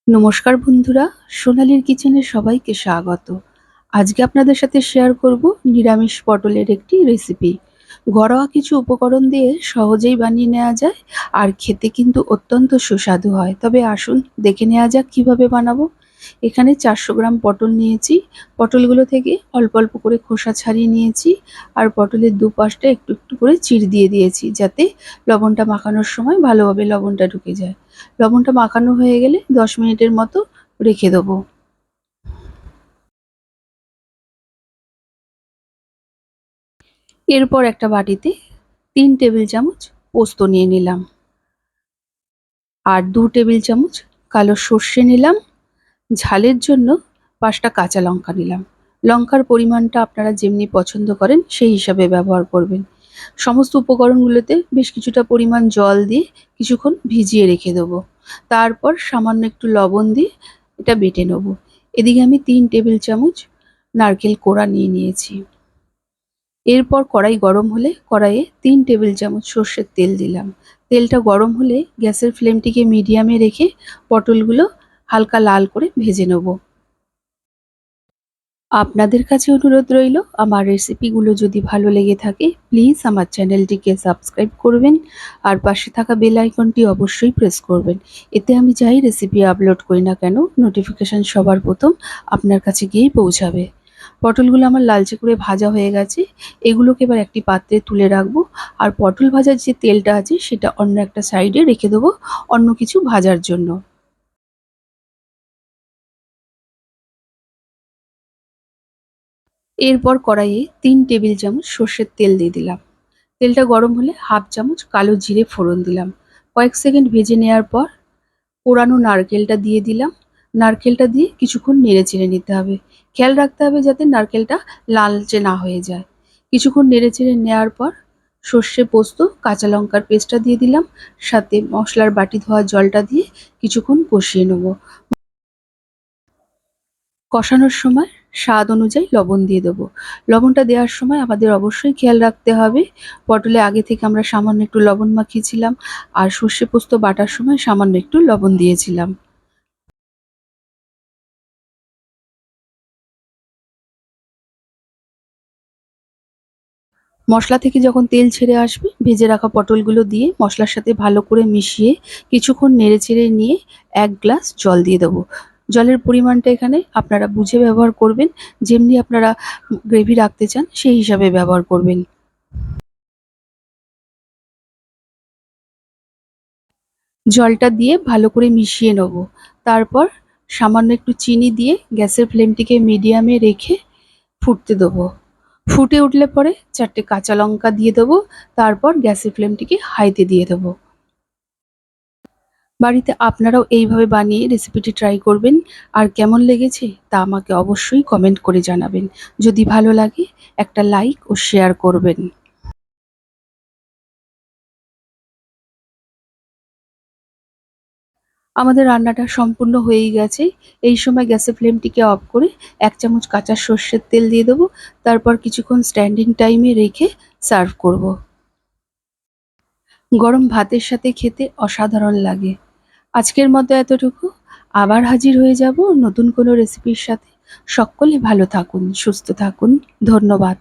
নমস্কার বন্ধুরা, সোনালীর কিচেনে সবাইকে স্বাগত। আজকে আপনাদের সাথে শেয়ার করব নিরামিষ পটলের একটি রেসিপি। ঘরোয়া কিছু উপকরণ দিয়ে সহজেই বানিয়ে নেওয়া যায় আর খেতে কিন্তু অত্যন্ত সুস্বাদু হয়। তবে আসুন দেখে নেওয়া যাক কিভাবে বানাবো। এখানে 400 গ্রাম পটল নিয়েছি। পটলগুলো থেকে অল্প অল্প করে খোসা ছাড়িয়ে নিয়েছি আর পটলের দুপাশটা একটু একটু করে চিড় দিয়ে দিয়েছি, যাতে লবণটা মাখানোর সময় ভালোভাবে লবণটা ঢুকে যায়। লবণটা মাখানো হয়ে গেলে 10 মিনিটের মতো রেখে দেবো। এরপর একটা বাটিতে 3 টেবিল চামচ পোস্ত নিয়ে নিলাম আর 2 টেবিল চামচ কালো সর্ষে নিলাম। ঝালের জন্য 5টা কাঁচা লঙ্কা নিলাম। লঙ্কার পরিমাণটা আপনারা যেমনি পছন্দ করেন সেই হিসাবে ব্যবহার করবেন। সমস্ত উপকরণগুলোতে বেশ কিছুটা পরিমাণ জল দিয়ে কিছুক্ষণ ভিজিয়ে রেখে দেবো। তারপর সামান্য একটু লবণ দিয়ে এটা বেটে নেবো। এদিকে আমি 3 টেবিল চামচ নারকেল কোড়া নিয়ে নিয়েছি। এরপর কড়াই গরম হলে কড়াইয়ে 3 টেবিল চামচ সর্ষের তেল দিলাম। তেলটা গরম হলে গ্যাসের ফ্লেমটিকে মিডিয়ামে রেখে পটলগুলো হালকা লাল করে ভেজে নেব। আপনাদের কাছে অনুরোধ রইল, আমার রেসিপিগুলো যদি ভালো লেগে থাকে প্লিজ আমার চ্যানেলটিকে সাবস্ক্রাইব করবেন আর পাশে থাকা বেল আইকনটি অবশ্যই প্রেস করবেন। এতে আমি যাই রেসিপি আপলোড করি না কেন নোটিফিকেশন সবার প্রথম আপনার কাছে গিয়েই পৌঁছাবে। পটলগুলো আমার লালচে করে ভাজা হয়ে গেছে। এগুলোকে এবার একটি পাত্রে তুলে রাখবো আর পটল ভাজার যে তেলটা আছে সেটা অন্য একটা সাইডে রেখে দেবো অন্য কিছু ভাজার জন্য। এরপর কড়াইয়ে 3 টেবিল চামচ সর্ষের তেল দিয়ে দিলাম। তেলটা গরম হলে হাফ চামচ কালো জিরে ফোড়ন দিলাম। কয়েক সেকেন্ড ভেজে নেওয়ার পর পোড়ানো নারকেলটা দিয়ে দিলাম। নারকেলটা দিয়ে কিছুক্ষণ নেড়েচেড়ে নিতে হবে। খেয়াল রাখতে হবে যাতে নারকেলটা লালচে না হয়ে যায়। কিছুক্ষণ নেড়েচেড়ে নেওয়ার পর সর্ষে পোস্ত কাঁচা লঙ্কার পেস্টটা দিয়ে দিলাম। সাথে মশলার বাটি ধোয়া জলটা দিয়ে কিছুক্ষণ কষিয়ে নেব। কষানোর সময় স্বাদ অনুযায়ী লবণ দিয়ে দেবো। লবণটা দেওয়ার সময় আমাদের অবশ্যই খেয়াল রাখতে হবে পটলে আগে থেকে আমরা সামান্য একটু লবণ মাখিয়েছিলাম আর সর্ষে পোস্ত বাটার সময় সামান্য একটু লবণ দিয়েছিলাম। মশলা থেকে যখন তেল ছেড়ে আসবে ভেজে রাখা পটলগুলো দিয়ে মশলার সাথে ভালো করে মিশিয়ে কিছুক্ষণ নেড়েচেড়ে নিয়ে 1 গ্লাস জল দিয়ে দেবো। জলের পরিমাণটা এখানে আপনারা বুঝে ব্যবহার করবেন। যেমনি আপনারা গ্রেভি রাখতে চান সেই হিসাবে ব্যবহার করবেন। জলটা দিয়ে ভালো করে মিশিয়ে নেব। তারপর সামান্য একটু চিনি দিয়ে গ্যাসের ফ্লেমটিকে মিডিয়ামে রেখে ফুটতে দেবো। ফুটে উঠলে পরে 4টে কাঁচা লঙ্কা দিয়ে দেবো। তারপর গ্যাসের ফ্লেমটিকে হাইতে দিয়ে দেবো। বাড়িতে আপনারাও এইভাবে বানিয়ে রেসিপিটি ট্রাই করবেন আর কেমন লেগেছে তা আমাকে অবশ্যই কমেন্ট করে জানাবেন। যদি ভালো লাগে একটা লাইক ও শেয়ার করবেন। আমাদের রান্নাটা সম্পূর্ণ হয়েই গেছে। এই সময় গ্যাসের ফ্লেমটিকে অফ করে 1 চামচ কাঁচা সর্ষের তেল দিয়ে দেবো। তারপর কিছুক্ষণ স্ট্যান্ডিং টাইমে রেখে সার্ভ করব। গরম ভাতের সাথে খেতে অসাধারণ লাগে। আজকের মতো এতটুকু। আবার হাজির হয়ে যাব নতুন কোনো রেসিপির সাথে। সকলে ভালো থাকুন, সুস্থ থাকুন। ধন্যবাদ।